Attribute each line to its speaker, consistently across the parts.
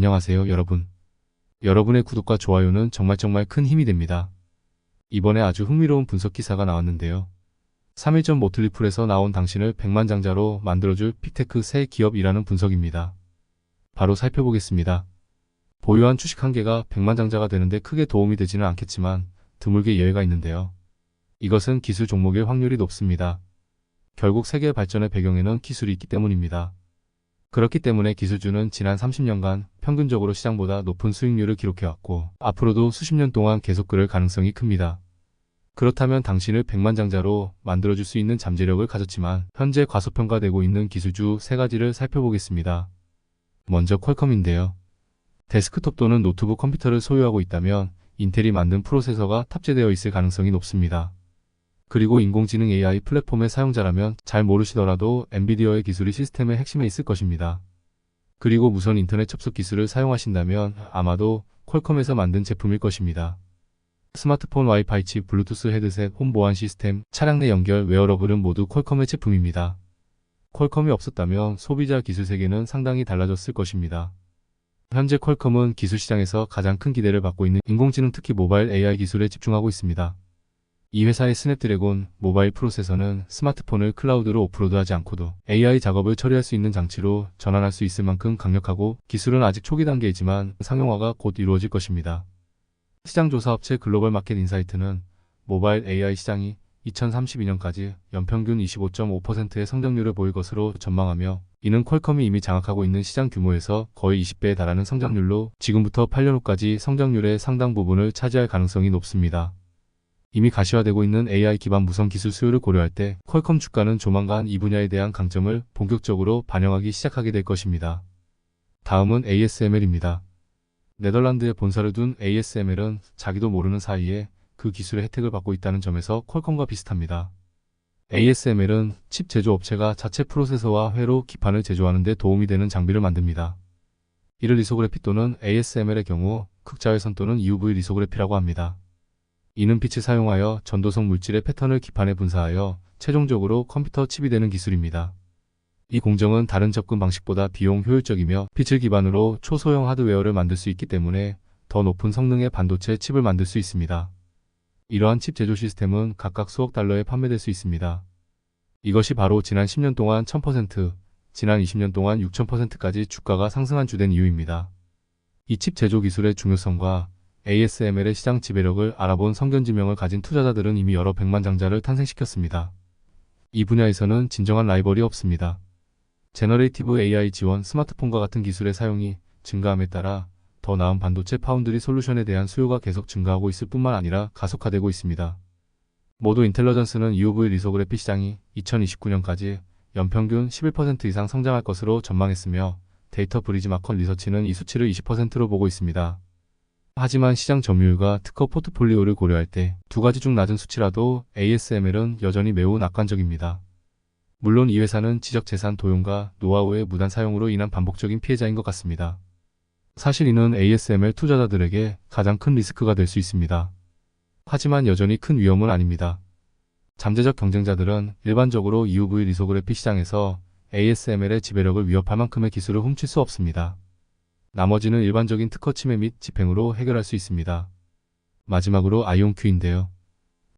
Speaker 1: 안녕하세요, 여러분. 여러분의 구독과 좋아요는 정말 큰 힘이 됩니다. 이번에 아주 흥미로운 분석 기사가 나왔는데요. 3일 전 모틀리풀에서 나온 당신을 백만장자로 만들어줄 픽테크 새 기업이라는 분석입니다. 바로 살펴보겠습니다. 보유한 주식 한 개가 백만장자가 되는데 크게 도움이 되지는 않겠지만 드물게 예외가 있는데요. 이것은 기술 종목일 확률이 높습니다. 결국 세계의 발전의 배경에는 기술이 있기 때문입니다. 그렇기 때문에 기술주는 지난 30년간 평균적으로 시장보다 높은 수익률을 기록해왔고 앞으로도 수십 년 동안 계속 그럴 가능성이 큽니다. 그렇다면 당신을 백만장자로 만들어줄 수 있는 잠재력을 가졌지만 현재 과소평가되고 있는 기술주 3가지를 살펴보겠습니다. 먼저 퀄컴인데요. 데스크톱 또는 노트북 컴퓨터를 소유하고 있다면 인텔이 만든 프로세서가 탑재되어 있을 가능성이 높습니다. 그리고 인공지능 AI 플랫폼의 사용자라면 잘 모르시더라도 엔비디아의 기술이 시스템의 핵심에 있을 것입니다. 그리고 무선 인터넷 접속 기술을 사용하신다면 아마도 퀄컴에서 만든 제품일 것입니다. 스마트폰 와이파이 칩, 블루투스 헤드셋, 홈 보안 시스템, 차량 내 연결, 웨어러블은 모두 퀄컴의 제품입니다. 퀄컴이 없었다면 소비자 기술 세계는 상당히 달라졌을 것입니다. 현재 퀄컴은 기술 시장에서 가장 큰 기대를 받고 있는 인공지능 특히 모바일 AI 기술에 집중하고 있습니다. 이 회사의 스냅드래곤 모바일 프로세서는 스마트폰을 클라우드로 오프로드하지 않고도 AI 작업을 처리할 수 있는 장치로 전환할 수 있을 만큼 강력하고 기술은 아직 초기 단계이지만 상용화가 곧 이루어질 것입니다. 시장조사업체 글로벌 마켓 인사이트는 모바일 AI 시장이 2032년까지 연평균 25.5%의 성장률을 보일 것으로 전망하며 이는 퀄컴이 이미 장악하고 있는 시장 규모에서 거의 20배에 달하는 성장률로 지금부터 8년 후까지 성장률의 상당 부분을 차지할 가능성이 높습니다. 이미 가시화되고 있는 AI 기반 무선 기술 수요를 고려할 때 퀄컴 주가는 조만간 이 분야에 대한 강점을 본격적으로 반영하기 시작하게 될 것입니다. 다음은 ASML입니다. 네덜란드에 본사를 둔 ASML은 자기도 모르는 사이에 그 기술의 혜택을 받고 있다는 점에서 퀄컴과 비슷합니다. ASML은 칩 제조업체가 자체 프로세서와 회로 기판을 제조하는 데 도움이 되는 장비를 만듭니다. 이를 리소그래피 또는 ASML의 경우 극자외선 또는 UV 리소그래피라고 합니다. 이는 빛을 사용하여 전도성 물질의 패턴을 기판에 분사하여 최종적으로 컴퓨터 칩이 되는 기술입니다. 이 공정은 다른 접근 방식보다 비용 효율적이며 빛을 기반으로 초소형 하드웨어를 만들 수 있기 때문에 더 높은 성능의 반도체 칩을 만들 수 있습니다. 이러한 칩 제조 시스템은 각각 수억 달러에 판매될 수 있습니다. 이것이 바로 지난 10년 동안 1000%, 지난 20년 동안 6000%까지 주가가 상승한 주된 이유입니다. 이 칩 제조 기술의 중요성과 ASML의 시장 지배력을 알아본 성견지명을 가진 투자자들은 이미 여러 백만장자를 탄생시켰습니다. 이 분야에서는 진정한 라이벌이 없습니다. 제너레이티브 AI 지원 스마트폰과 같은 기술의 사용이 증가함에 따라 더 나은 반도체 파운드리 솔루션에 대한 수요가 계속 증가하고 있을 뿐만 아니라 가속화되고 있습니다. 모두 인텔러전스는 UV 리소그래피 시장이 2029년까지 연평균 11% 이상 성장할 것으로 전망했으며 데이터 브리지 마컨 리서치는 이 수치를 20%로 보고 있습니다. 하지만 시장 점유율과 특허 포트폴리오를 고려할 때 2가지 중 낮은 수치라도 ASML은 여전히 매우 낙관적입니다. 물론 이 회사는 지적재산 도용과 노하우의 무단 사용으로 인한 반복적인 피해자인 것 같습니다. 사실 이는 ASML 투자자들에게 가장 큰 리스크가 될 수 있습니다. 하지만 여전히 큰 위험은 아닙니다. 잠재적 경쟁자들은 일반적으로 UV 리소그래피 시장에서 ASML의 지배력을 위협할 만큼의 기술을 훔칠 수 없습니다. 나머지는 일반적인 특허 침해 및 집행으로 해결할 수 있습니다. 마지막으로 아이온큐인데요.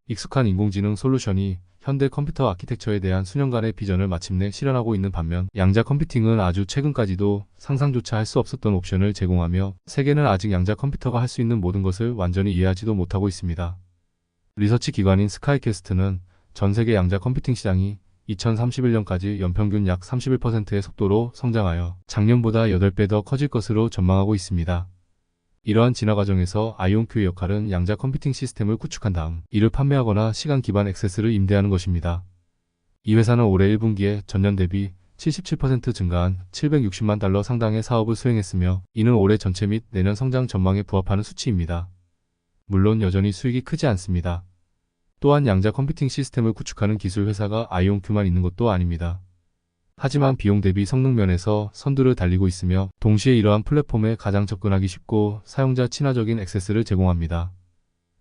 Speaker 1: 익숙한 인공지능 솔루션이 현대 컴퓨터 아키텍처에 대한 수년간의 비전을 마침내 실현하고 있는 반면 양자 컴퓨팅은 아주 최근까지도 상상조차 할 수 없었던 옵션을 제공하며 세계는 아직 양자 컴퓨터가 할 수 있는 모든 것을 완전히 이해하지도 못하고 있습니다. 리서치 기관인 스카이캐스트는 전 세계 양자 컴퓨팅 시장이 2031년까지 연평균 약 31%의 속도로 성장하여 작년보다 8배 더 커질 것으로 전망하고 있습니다. 이러한 진화 과정에서 아이온큐의 역할은 양자 컴퓨팅 시스템을 구축한 다음 이를 판매하거나 시간 기반 액세스를 임대하는 것입니다. 이 회사는 올해 1분기에 전년 대비 77% 증가한 760만 달러 상당의 사업을 수행했으며 이는 올해 전체 및 내년 성장 전망에 부합하는 수치입니다. 물론 여전히 수익이 크지 않습니다. 또한 양자 컴퓨팅 시스템을 구축하는 기술 회사가 아이온큐만 있는 것도 아닙니다. 하지만 비용 대비 성능 면에서 선두를 달리고 있으며 동시에 이러한 플랫폼에 가장 접근하기 쉽고 사용자 친화적인 액세스를 제공합니다.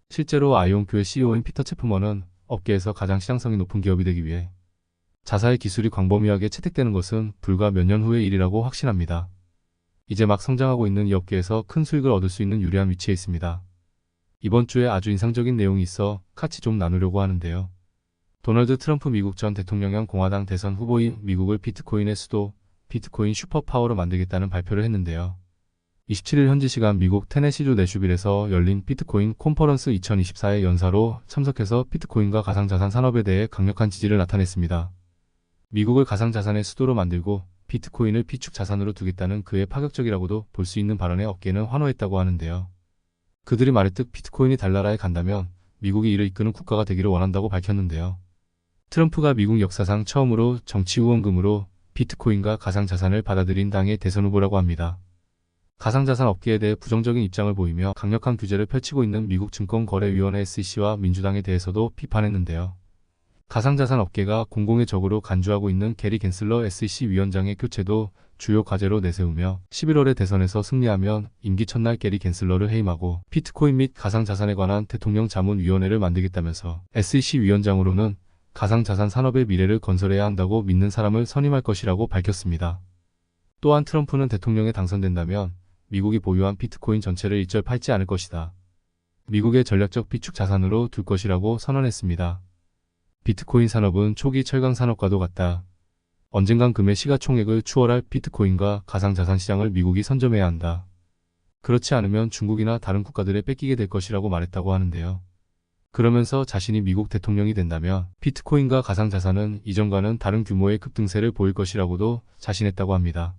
Speaker 1: 실제로 아이온큐의 CEO인 피터 채프먼은 업계에서 가장 시장성이 높은 기업이 되기 위해 자사의 기술이 광범위하게 채택되는 것은 불과 몇 년 후의 일이라고 확신합니다. 이제 막 성장하고 있는 이 업계에서 큰 수익을 얻을 수 있는 유리한 위치에 있습니다. 이번 주에 아주 인상적인 내용이 있어 같이 좀 나누려고 하는데요. 도널드 트럼프 미국 전 대통령형 공화당 대선 후보인 미국을 비트코인의 수도, 비트코인 슈퍼파워로 만들겠다는 발표를 했는데요. 27일 현지 시간 미국 테네시주 내슈빌에서 열린 비트코인 콘퍼런스 2024의 연사로 참석해서 비트코인과 가상자산 산업에 대해 강력한 지지를 나타냈습니다. 미국을 가상자산의 수도로 만들고 비트코인을 비축 자산으로 두겠다는 그의 파격적이라고도 볼 수 있는 발언에 업계는 환호했다고 하는데요. 그들이 말했듯 비트코인이 달나라에 간다면 미국이 이를 이끄는 국가가 되기를 원한다고 밝혔는데요. 트럼프가 미국 역사상 처음으로 정치 후원금으로 비트코인과 가상자산을 받아들인 당의 대선 후보라고 합니다. 가상자산 업계에 대해 부정적인 입장을 보이며 강력한 규제를 펼치고 있는 미국 증권거래위원회 SEC와 민주당에 대해서도 비판했는데요. 가상자산 업계가 공공의 적으로 간주하고 있는 게리 갠슬러 SEC 위원장의 교체도 주요 과제로 내세우며 11월의 대선에서 승리하면 임기 첫날 게리 갠슬러를 해임하고 비트코인 및 가상자산에 관한 대통령 자문위원회를 만들겠다면서 SEC 위원장으로는 가상자산 산업의 미래를 건설해야 한다고 믿는 사람을 선임할 것이라고 밝혔습니다. 또한 트럼프는 대통령에 당선된다면 미국이 보유한 비트코인 전체를 일절 팔지 않을 것이다. 미국의 전략적 비축 자산으로 둘 것이라고 선언했습니다. 비트코인 산업은 초기 철강 산업과도 같다. 언젠간 금의 시가총액을 추월할 비트코인과 가상자산 시장을 미국이 선점해야 한다. 그렇지 않으면 중국이나 다른 국가들에 뺏기게 될 것이라고 말했다고 하는데요. 그러면서 자신이 미국 대통령이 된다면 비트코인과 가상자산은 이전과는 다른 규모의 급등세를 보일 것이라고도 자신했다고 합니다.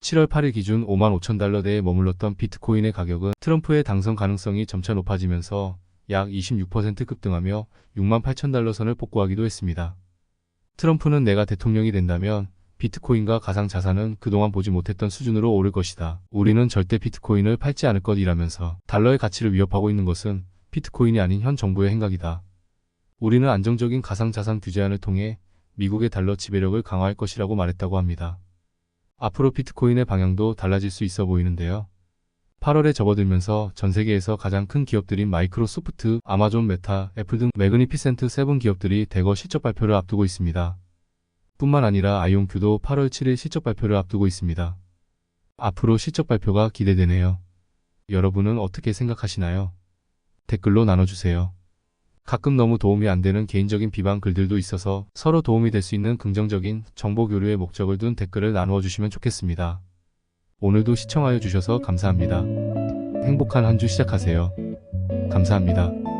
Speaker 1: 7월 8일 기준 55,000달러대에 머물렀던 비트코인의 가격은 트럼프의 당선 가능성이 점차 높아지면서 약 26% 급등하며 68,000달러 선을 복구하기도 했습니다. 트럼프는 내가 대통령이 된다면 비트코인과 가상자산은 그동안 보지 못했던 수준으로 오를 것이다. 우리는 절대 비트코인을 팔지 않을 것이라면서 달러의 가치를 위협하고 있는 것은 비트코인이 아닌 현 정부의 행각이다. 우리는 안정적인 가상자산 규제안을 통해 미국의 달러 지배력을 강화할 것이라고 말했다고 합니다. 앞으로 비트코인의 방향도 달라질 수 있어 보이는데요. 8월에 접어들면서 전 세계에서 가장 큰 기업들인 마이크로소프트, 아마존, 메타, 애플 등 매그니피센트 7 기업들이 대거 실적 발표를 앞두고 있습니다. 뿐만 아니라 아이온큐도 8월 7일 실적 발표를 앞두고 있습니다. 앞으로 실적 발표가 기대되네요. 여러분은 어떻게 생각하시나요? 댓글로 나눠주세요. 가끔 너무 도움이 안 되는 개인적인 비방 글들도 있어서 서로 도움이 될 수 있는 긍정적인 정보 교류의 목적을 둔 댓글을 나누어 주시면 좋겠습니다. 오늘도 시청하여 주셔서 감사합니다. 행복한 한 주 시작하세요. 감사합니다.